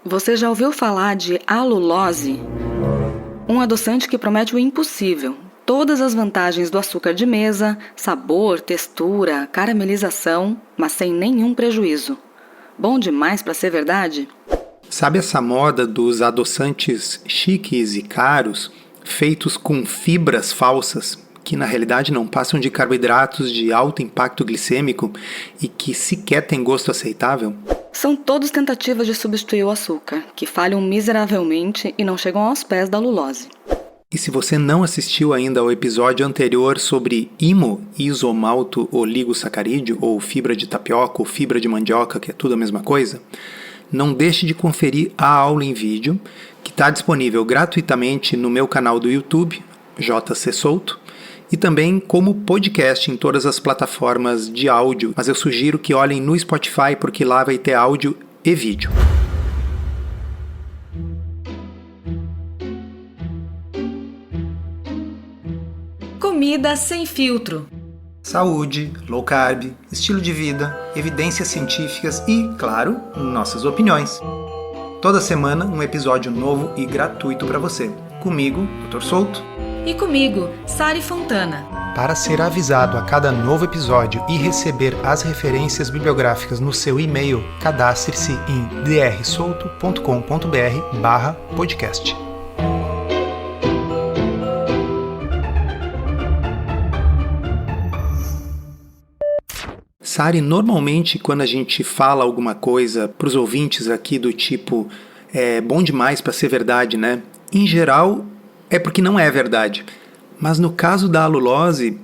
Você já ouviu falar de alulose? Um adoçante que promete o impossível. Todas as vantagens do açúcar de mesa, sabor, textura, caramelização, mas sem nenhum prejuízo. Bom demais para ser verdade? Sabe essa moda dos adoçantes chiques e caros, feitos com fibras falsas, que na realidade não passam de carboidratos de alto impacto glicêmico e que sequer têm gosto aceitável? São todos tentativas de substituir o açúcar, que falham miseravelmente e não chegam aos pés da alulose. E se você não assistiu ainda ao episódio anterior sobre isomalto oligosacarídeo, ou fibra de tapioca, ou fibra de mandioca, que é tudo a mesma coisa, não deixe de conferir a aula em vídeo, que está disponível gratuitamente no meu canal do YouTube, JC Souto, e também como podcast em todas as plataformas de áudio, mas eu sugiro que olhem no Spotify porque lá vai ter áudio e vídeo. Comida sem filtro. Saúde, low carb, estilo de vida, evidências científicas e, claro, nossas opiniões. Toda semana um episódio novo e gratuito para você. Comigo, Dr. Souto. E comigo, Sari Fontana. Para ser avisado a cada novo episódio e receber as referências bibliográficas no seu e-mail, cadastre-se em drsolto.com.br/podcast. Sari, normalmente quando a gente fala alguma coisa para os ouvintes aqui do tipo é bom demais para ser verdade, né? Em geral é porque não é verdade. Mas no caso da alulose,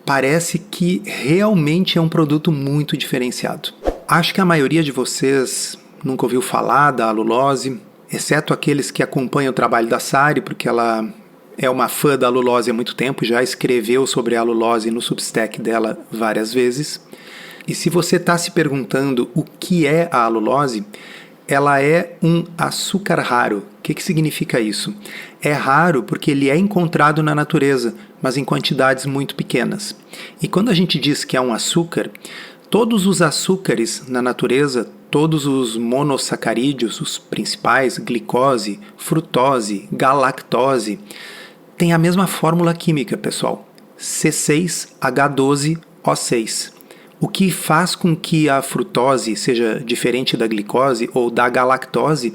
parece que realmente é um produto muito diferenciado. Acho que a maioria de vocês nunca ouviu falar da alulose, exceto aqueles que acompanham o trabalho da Sari, porque ela é uma fã da alulose há muito tempo, já escreveu sobre a alulose no Substack dela várias vezes. E se você está se perguntando o que é a alulose, ela é um açúcar raro. O que significa isso? É raro porque ele é encontrado na natureza, mas em quantidades muito pequenas. E quando a gente diz que é um açúcar, todos os açúcares na natureza, todos os monossacarídeos, os principais, glicose, frutose, galactose, têm a mesma fórmula química, pessoal. C6H12O6. O que faz com que a frutose seja diferente da glicose ou da galactose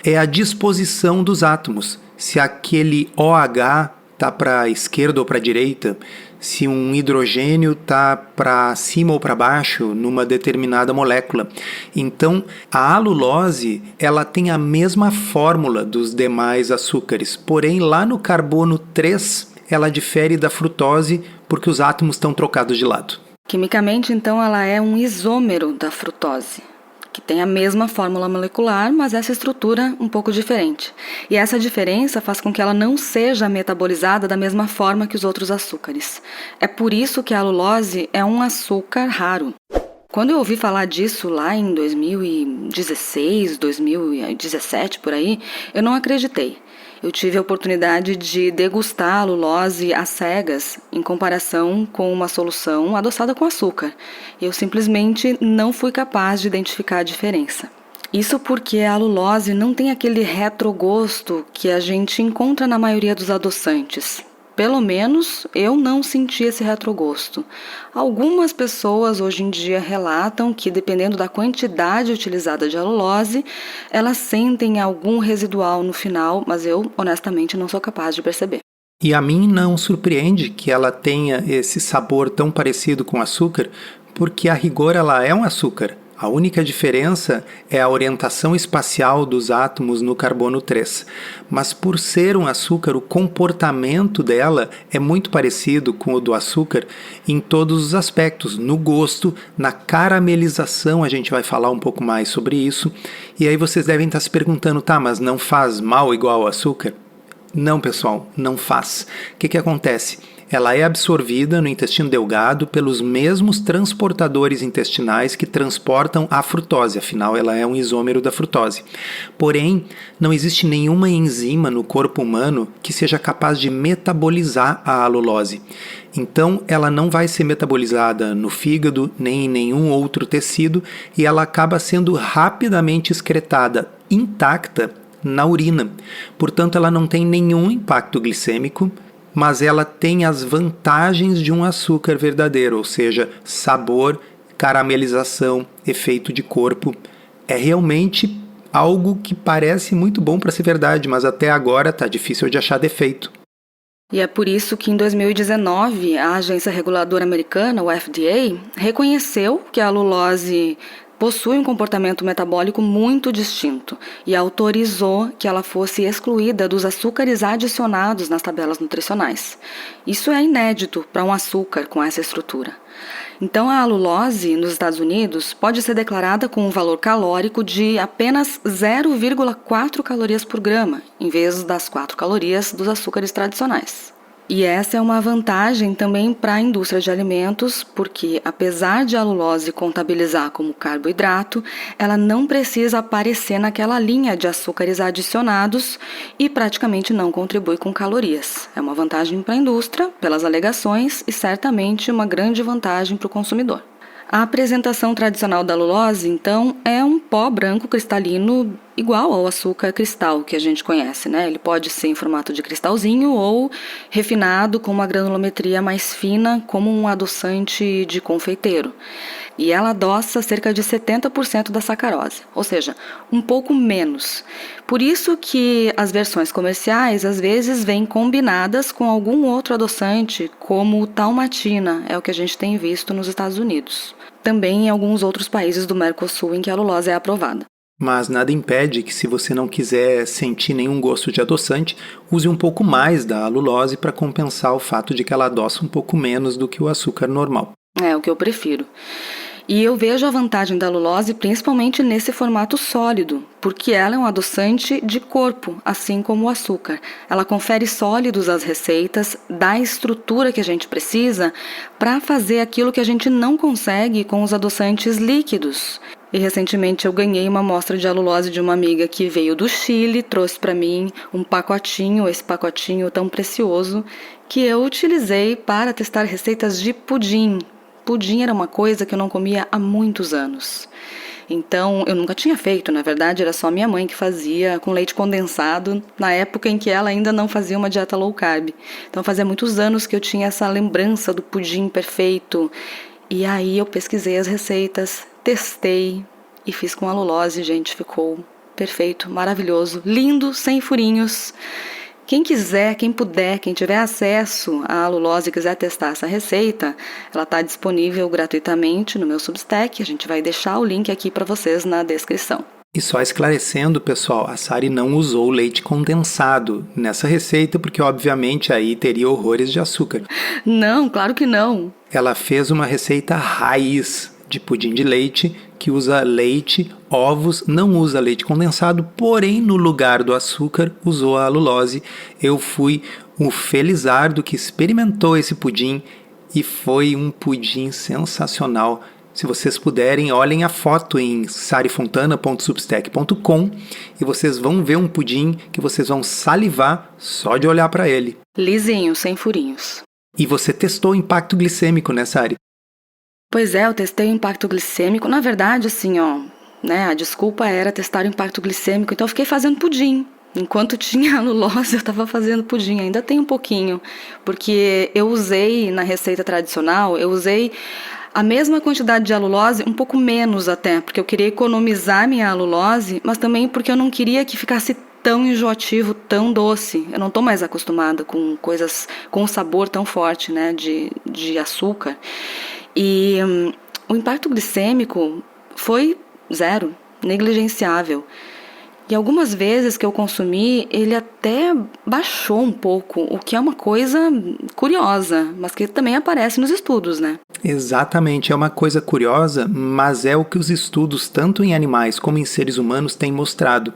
é a disposição dos átomos. Se aquele OH está para a esquerda ou para a direita, se um hidrogênio está para cima ou para baixo numa determinada molécula. Então, a alulose ela tem a mesma fórmula dos demais açúcares, porém lá no carbono 3 ela difere da frutose porque os átomos estão trocados de lado. Quimicamente, então, ela é um isômero da frutose, que tem a mesma fórmula molecular, mas essa estrutura um pouco diferente. E essa diferença faz com que ela não seja metabolizada da mesma forma que os outros açúcares. É por isso que a alulose é um açúcar raro. Quando eu ouvi falar disso lá em 2016, 2017, por aí, eu não acreditei. Eu tive a oportunidade de degustar a alulose às cegas em comparação com uma solução adoçada com açúcar. Eu simplesmente não fui capaz de identificar a diferença. Isso porque a alulose não tem aquele retrogosto que a gente encontra na maioria dos adoçantes. Pelo menos eu não senti esse retrogosto. Algumas pessoas hoje em dia relatam que, dependendo da quantidade utilizada de alulose, elas sentem algum residual no final, mas eu honestamente não sou capaz de perceber. E a mim não surpreende que ela tenha esse sabor tão parecido com açúcar, porque a rigor ela é um açúcar. A única diferença é a orientação espacial dos átomos no carbono 3. Mas por ser um açúcar, o comportamento dela é muito parecido com o do açúcar em todos os aspectos. No gosto, na caramelização, a gente vai falar um pouco mais sobre isso. E aí vocês devem estar se perguntando, tá, mas não faz mal igual ao açúcar? Não, pessoal, não faz. O que acontece? Ela é absorvida no intestino delgado pelos mesmos transportadores intestinais que transportam a frutose, afinal ela é um isômero da frutose. Porém, não existe nenhuma enzima no corpo humano que seja capaz de metabolizar a alulose. Então, ela não vai ser metabolizada no fígado nem em nenhum outro tecido e ela acaba sendo rapidamente excretada intacta na urina. Portanto, ela não tem nenhum impacto glicêmico, mas ela tem as vantagens de um açúcar verdadeiro, ou seja, sabor, caramelização, efeito de corpo. É realmente algo que parece muito bom para ser verdade, mas até agora está difícil de achar defeito. E é por isso que em 2019 a agência reguladora americana, o FDA, reconheceu que a alulose possui um comportamento metabólico muito distinto e autorizou que ela fosse excluída dos açúcares adicionados nas tabelas nutricionais. Isso é inédito para um açúcar com essa estrutura. Então, a alulose nos Estados Unidos pode ser declarada com um valor calórico de apenas 0,4 calorias por grama, em vez das 4 calorias dos açúcares tradicionais. E essa é uma vantagem também para a indústria de alimentos, porque apesar de a alulose contabilizar como carboidrato, ela não precisa aparecer naquela linha de açúcares adicionados e praticamente não contribui com calorias. É uma vantagem para a indústria, pelas alegações, e certamente uma grande vantagem para o consumidor. A apresentação tradicional da alulose, então, é um pó branco cristalino igual ao açúcar cristal que a gente conhece, né? Ele pode ser em formato de cristalzinho ou refinado com uma granulometria mais fina, como um adoçante de confeiteiro. E ela adoça cerca de 70% da sacarose, ou seja, um pouco menos. Por isso que as versões comerciais às vezes vêm combinadas com algum outro adoçante, como talmatina, é o que a gente tem visto nos Estados Unidos. Também em alguns outros países do Mercosul em que a alulose é aprovada. Mas nada impede que, se você não quiser sentir nenhum gosto de adoçante, use um pouco mais da alulose para compensar o fato de que ela adoça um pouco menos do que o açúcar normal. É o que eu prefiro. E eu vejo a vantagem da alulose principalmente nesse formato sólido, porque ela é um adoçante de corpo, assim como o açúcar. Ela confere sólidos às receitas, dá a estrutura que a gente precisa para fazer aquilo que a gente não consegue com os adoçantes líquidos. E recentemente eu ganhei uma amostra de alulose de uma amiga que veio do Chile, trouxe para mim um pacotinho, esse pacotinho tão precioso, que eu utilizei para testar receitas de pudim. Pudim era uma coisa que eu não comia há muitos anos. Então, eu nunca tinha feito, na verdade, era só minha mãe que fazia com leite condensado, na época em que ela ainda não fazia uma dieta low carb. Então, fazia muitos anos que eu tinha essa lembrança do pudim perfeito. E aí eu pesquisei as receitas, testei e fiz com alulose, gente, ficou perfeito, maravilhoso, lindo, sem furinhos. Quem quiser, quem puder, quem tiver acesso à alulose e quiser testar essa receita, ela está disponível gratuitamente no meu Substack. A gente vai deixar o link aqui para vocês na descrição. E só esclarecendo, pessoal, a Sari não usou leite condensado nessa receita, porque obviamente aí teria horrores de açúcar. Não, claro que não. Ela fez uma receita raiz de pudim de leite, que usa leite, ovos, não usa leite condensado, porém no lugar do açúcar usou a alulose. Eu fui o felizardo que experimentou esse pudim e foi um pudim sensacional. Se vocês puderem, olhem a foto em sarifontana.substack.com e vocês vão ver um pudim que vocês vão salivar só de olhar para ele. Lisinho, sem furinhos. E você testou o impacto glicêmico, né, Sari? Pois é, eu testei o impacto glicêmico. Na verdade, assim, a desculpa era testar o impacto glicêmico, então eu fiquei fazendo pudim. Enquanto tinha alulose, eu estava fazendo pudim. Ainda tem um pouquinho, porque eu usei na receita tradicional, eu usei a mesma quantidade de alulose, um pouco menos até, porque eu queria economizar minha alulose, mas também porque eu não queria que ficasse tão enjoativo, tão doce. Eu não estou mais acostumada com coisas com um sabor tão forte, né, de açúcar. E o impacto glicêmico foi zero, negligenciável. E algumas vezes que eu consumi, ele até baixou um pouco, o que é uma coisa curiosa, mas que também aparece nos estudos, né? Exatamente, é uma coisa curiosa, mas é o que os estudos, tanto em animais como em seres humanos, têm mostrado.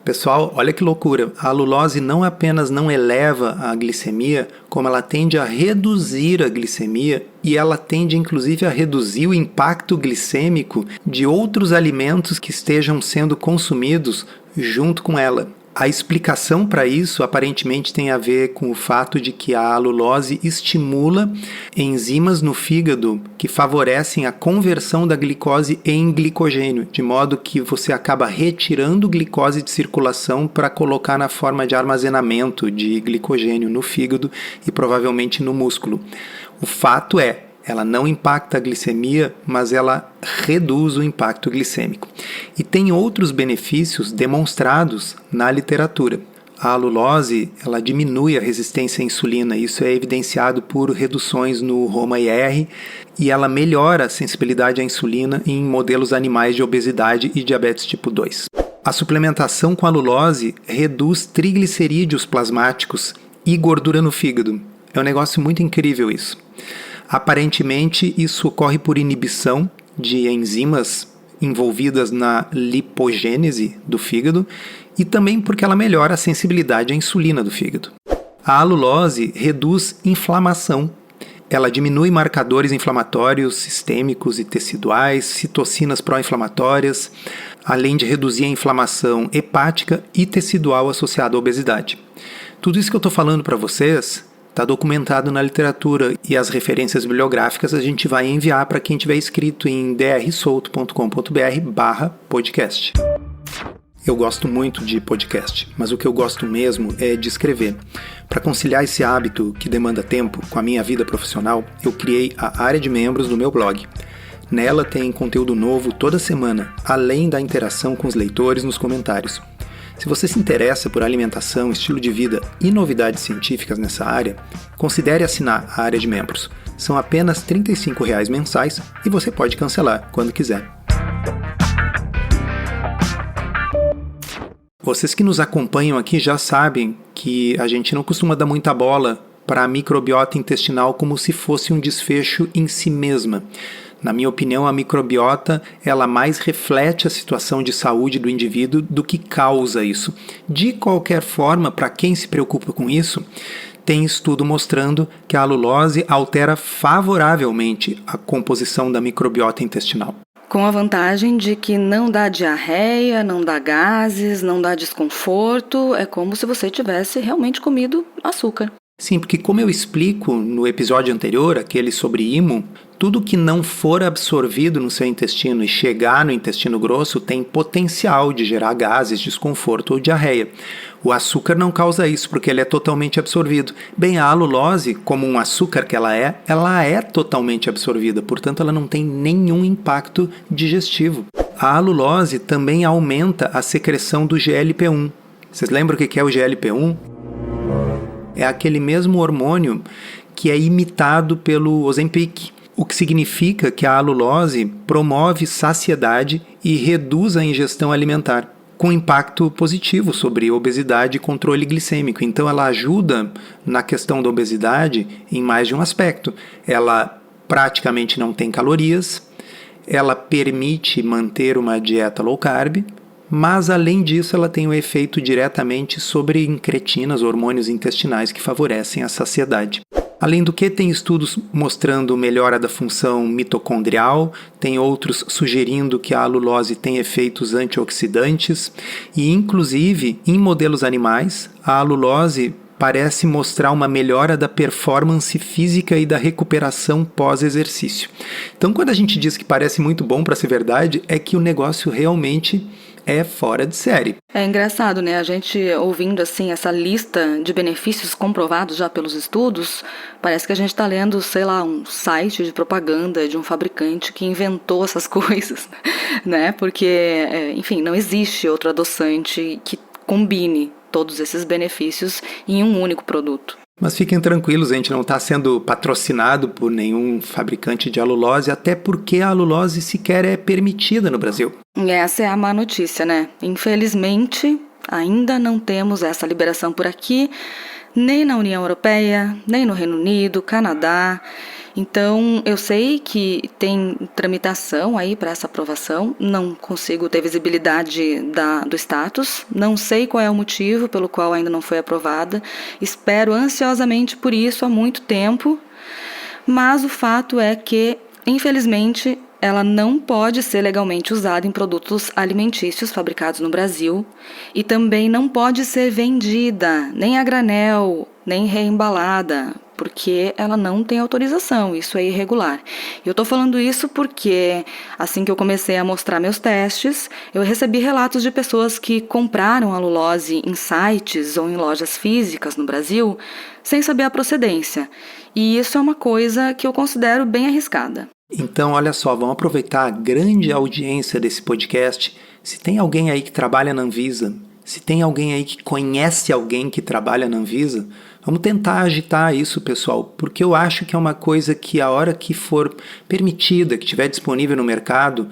Pessoal, olha que loucura. A alulose não apenas não eleva a glicemia, como ela tende a reduzir a glicemia e ela tende inclusive a reduzir o impacto glicêmico de outros alimentos que estejam sendo consumidos junto com ela. A explicação para isso aparentemente tem a ver com o fato de que a alulose estimula enzimas no fígado que favorecem a conversão da glicose em glicogênio, de modo que você acaba retirando glicose de circulação para colocar na forma de armazenamento de glicogênio no fígado e provavelmente no músculo. O fato é, ela não impacta a glicemia, mas ela reduz o impacto glicêmico. E tem outros benefícios demonstrados na literatura. A alulose, ela diminui a resistência à insulina, isso é evidenciado por reduções no ROMA-IR, e ela melhora a sensibilidade à insulina em modelos animais de obesidade e diabetes tipo 2. A suplementação com alulose reduz triglicerídeos plasmáticos e gordura no fígado. É um negócio muito incrível isso. Aparentemente, isso ocorre por inibição de enzimas envolvidas na lipogênese do fígado e também porque ela melhora a sensibilidade à insulina do fígado. A alulose reduz inflamação. Ela diminui marcadores inflamatórios sistêmicos e teciduais, citocinas pró-inflamatórias, além de reduzir a inflamação hepática e tecidual associada à obesidade. Tudo isso que eu estou falando para vocês está documentado na literatura e as referências bibliográficas a gente vai enviar para quem tiver inscrito em drsolto.com.br/podcast. Eu gosto muito de podcast, mas o que eu gosto mesmo é de escrever. Para conciliar esse hábito que demanda tempo com a minha vida profissional, eu criei a área de membros do meu blog. Nela tem conteúdo novo toda semana, além da interação com os leitores nos comentários. Se você se interessa por alimentação, estilo de vida e novidades científicas nessa área, considere assinar a área de membros. São apenas R$ 35 mensais e você pode cancelar quando quiser. Vocês que nos acompanham aqui já sabem que a gente não costuma dar muita bola para a microbiota intestinal como se fosse um desfecho em si mesma. Na minha opinião, a microbiota ela mais reflete a situação de saúde do indivíduo do que causa isso. De qualquer forma, para quem se preocupa com isso, tem estudo mostrando que a alulose altera favoravelmente a composição da microbiota intestinal. Com a vantagem de que não dá diarreia, não dá gases, não dá desconforto, é como se você tivesse realmente comido açúcar. Sim, porque como eu explico no episódio anterior, aquele sobre IMO, tudo que não for absorvido no seu intestino e chegar no intestino grosso tem potencial de gerar gases, desconforto ou diarreia. O açúcar não causa isso porque ele é totalmente absorvido. Bem, a alulose, como um açúcar que ela é totalmente absorvida, portanto ela não tem nenhum impacto digestivo. A alulose também aumenta a secreção do GLP-1. Vocês lembram o que é o GLP-1? É aquele mesmo hormônio que é imitado pelo Ozempic, o que significa que a alulose promove saciedade e reduz a ingestão alimentar, com impacto positivo sobre obesidade e controle glicêmico. Então ela ajuda na questão da obesidade em mais de um aspecto. Ela praticamente não tem calorias, ela permite manter uma dieta low carb, mas além disso ela tem um efeito diretamente sobre incretinas, hormônios intestinais que favorecem a saciedade. Além do que, tem estudos mostrando melhora da função mitocondrial, tem outros sugerindo que a alulose tem efeitos antioxidantes e, inclusive, em modelos animais, a alulose parece mostrar uma melhora da performance física e da recuperação pós-exercício. Então, quando a gente diz que parece muito bom para ser verdade, é que o negócio realmente é fora de série. É engraçado, né? A gente ouvindo assim essa lista de benefícios comprovados já pelos estudos, parece que a gente está lendo, sei lá, um site de propaganda de um fabricante que inventou essas coisas, né? Porque, enfim, não existe outro adoçante que combine todos esses benefícios em um único produto. Mas fiquem tranquilos, a gente não está sendo patrocinado por nenhum fabricante de alulose, até porque a alulose sequer é permitida no Brasil. E essa é a má notícia, né? Infelizmente, ainda não temos essa liberação por aqui, nem na União Europeia, nem no Reino Unido, Canadá. Então, eu sei que tem tramitação aí para essa aprovação, não consigo ter visibilidade do status, não sei qual é o motivo pelo qual ainda não foi aprovada, espero ansiosamente por isso há muito tempo, mas o fato é que, infelizmente, ela não pode ser legalmente usada em produtos alimentícios fabricados no Brasil e também não pode ser vendida, nem a granel, nem reembalada, porque ela não tem autorização, isso é irregular. Eu estou falando isso porque, assim que eu comecei a mostrar meus testes, eu recebi relatos de pessoas que compraram a Lulose em sites ou em lojas físicas no Brasil sem saber a procedência. E isso é uma coisa que eu considero bem arriscada. Então, olha só, vamos aproveitar a grande audiência desse podcast. Se tem alguém aí que trabalha na Anvisa, se tem alguém aí que conhece alguém que trabalha na Anvisa, vamos tentar agitar isso, pessoal, porque eu acho que é uma coisa que a hora que for permitida, que estiver disponível no mercado,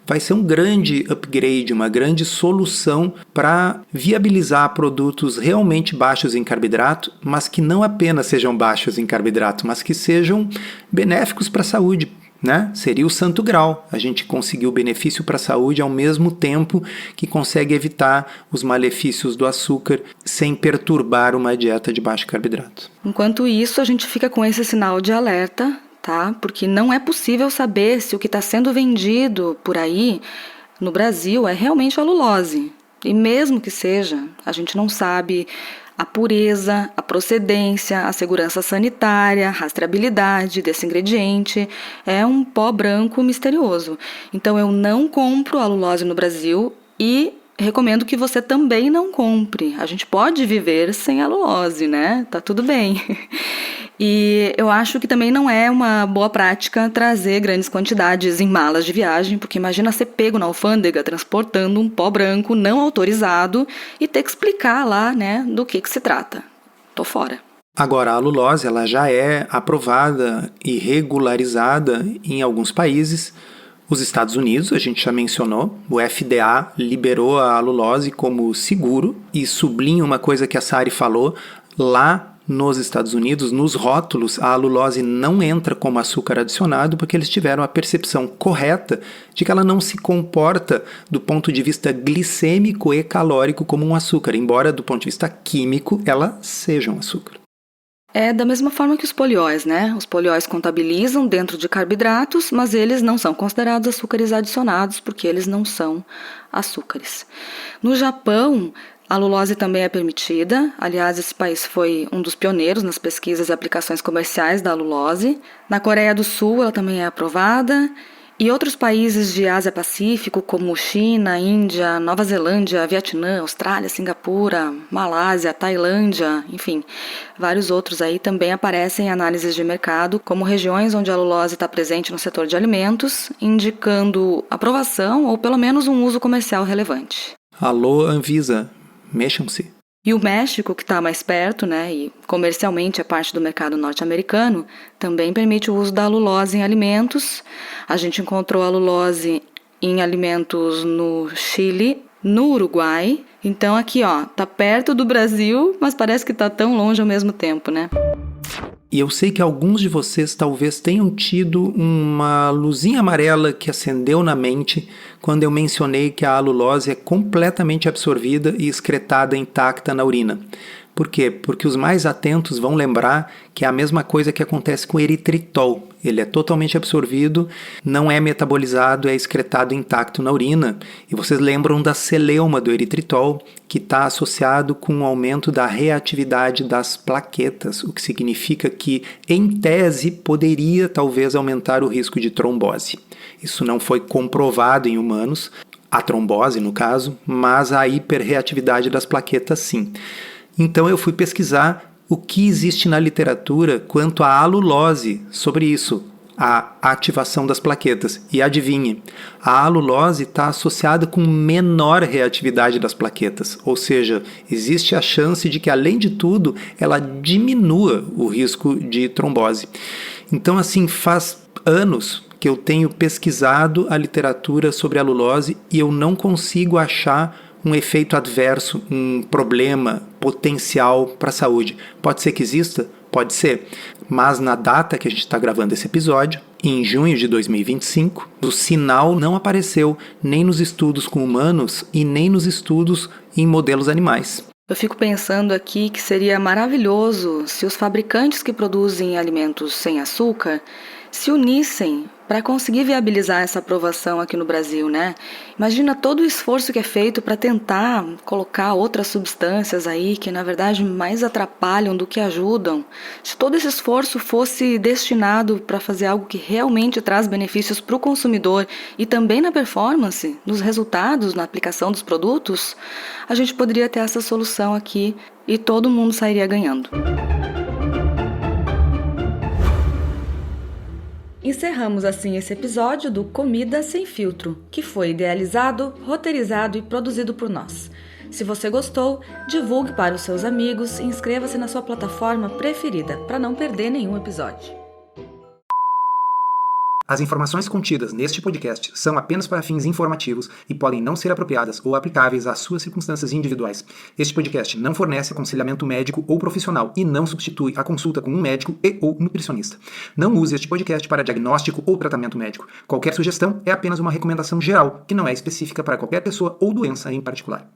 vai ser um grande upgrade, uma grande solução para viabilizar produtos realmente baixos em carboidrato, mas que não apenas sejam baixos em carboidrato, mas que sejam benéficos para a saúde. Né? Seria o santo grau, a gente conseguir o benefício para a saúde ao mesmo tempo que consegue evitar os malefícios do açúcar sem perturbar uma dieta de baixo carboidrato. Enquanto isso, a gente fica com esse sinal de alerta, tá? Porque não é possível saber se o que está sendo vendido por aí no Brasil é realmente a Lulose. E mesmo que seja, a gente não sabe a pureza, a procedência, a segurança sanitária, a rastreabilidade desse ingrediente. É um pó branco misterioso. Então eu não compro a Lulose no Brasil e recomendo que você também não compre. A gente pode viver sem a Lulose, né? Tá tudo bem. E eu acho que também não é uma boa prática trazer grandes quantidades em malas de viagem, porque imagina ser pego na alfândega transportando um pó branco não autorizado e ter que explicar lá, né, do que se trata. Tô fora. Agora, a Lulose ela já é aprovada e regularizada em alguns países. Os Estados Unidos, a gente já mencionou, o FDA liberou a Lulose como seguro e sublinha uma coisa que a Sari falou, lá nos Estados Unidos, nos rótulos, a Lulose não entra como açúcar adicionado porque eles tiveram a percepção correta de que ela não se comporta do ponto de vista glicêmico e calórico como um açúcar, embora do ponto de vista químico ela seja um açúcar. É da mesma forma que os polióis, né? Os polióis contabilizam dentro de carboidratos, mas eles não são considerados açúcares adicionados porque eles não são açúcares. No Japão, a Lulose também é permitida. Aliás, esse país foi um dos pioneiros nas pesquisas e aplicações comerciais da Lulose. Na Coreia do Sul, ela também é aprovada. E outros países de Ásia-Pacífico, como China, Índia, Nova Zelândia, Vietnã, Austrália, Singapura, Malásia, Tailândia, enfim, vários outros aí também aparecem em análises de mercado como regiões onde a Lulose está presente no setor de alimentos, indicando aprovação ou pelo menos um uso comercial relevante. Alô, Anvisa, mexam-se. E o México, que está mais perto, né, e comercialmente é parte do mercado norte-americano, também permite o uso da Lulose em alimentos. A gente encontrou a Lulose em alimentos no Chile, no Uruguai. Então aqui, ó, tá perto do Brasil, mas parece que tá tão longe ao mesmo tempo, né? E eu sei que alguns de vocês talvez tenham tido uma luzinha amarela que acendeu na mente quando eu mencionei que a alulose é completamente absorvida e excretada intacta na urina. Por quê? Porque os mais atentos vão lembrar que é a mesma coisa que acontece com o eritritol. Ele é totalmente absorvido, não é metabolizado, é excretado intacto na urina. E vocês lembram da celeuma do eritritol, que está associado com o aumento da reatividade das plaquetas, o que significa que, em tese, poderia talvez aumentar o risco de trombose. Isso não foi comprovado em humanos, a trombose no caso, mas a hiperreatividade das plaquetas sim. Então eu fui pesquisar o que existe na literatura quanto à alulose sobre isso, a ativação das plaquetas. E adivinhe, a alulose está associada com menor reatividade das plaquetas, ou seja, existe a chance de que, além de tudo, ela diminua o risco de trombose. Então, assim, faz anos que eu tenho pesquisado a literatura sobre a alulose e eu não consigo achar um efeito adverso, um problema potencial para a saúde. Pode ser que exista? Pode ser, mas na data que a gente está gravando esse episódio, em junho de 2025, o sinal não apareceu nem nos estudos com humanos e nem nos estudos em modelos animais. Eu fico pensando aqui que seria maravilhoso se os fabricantes que produzem alimentos sem açúcar se unissem para conseguir viabilizar essa aprovação aqui no Brasil, né? Imagina todo o esforço que é feito para tentar colocar outras substâncias aí que, na verdade, mais atrapalham do que ajudam. Se todo esse esforço fosse destinado para fazer algo que realmente traz benefícios para o consumidor e também na performance, nos resultados, na aplicação dos produtos, a gente poderia ter essa solução aqui e todo mundo sairia ganhando. Encerramos assim esse episódio do Comida Sem Filtro, que foi idealizado, roteirizado e produzido por nós. Se você gostou, divulgue para os seus amigos e inscreva-se na sua plataforma preferida para não perder nenhum episódio. As informações contidas neste podcast são apenas para fins informativos e podem não ser apropriadas ou aplicáveis às suas circunstâncias individuais. Este podcast não fornece aconselhamento médico ou profissional e não substitui a consulta com um médico ou nutricionista. Não use este podcast para diagnóstico ou tratamento médico. Qualquer sugestão é apenas uma recomendação geral, que não é específica para qualquer pessoa ou doença em particular.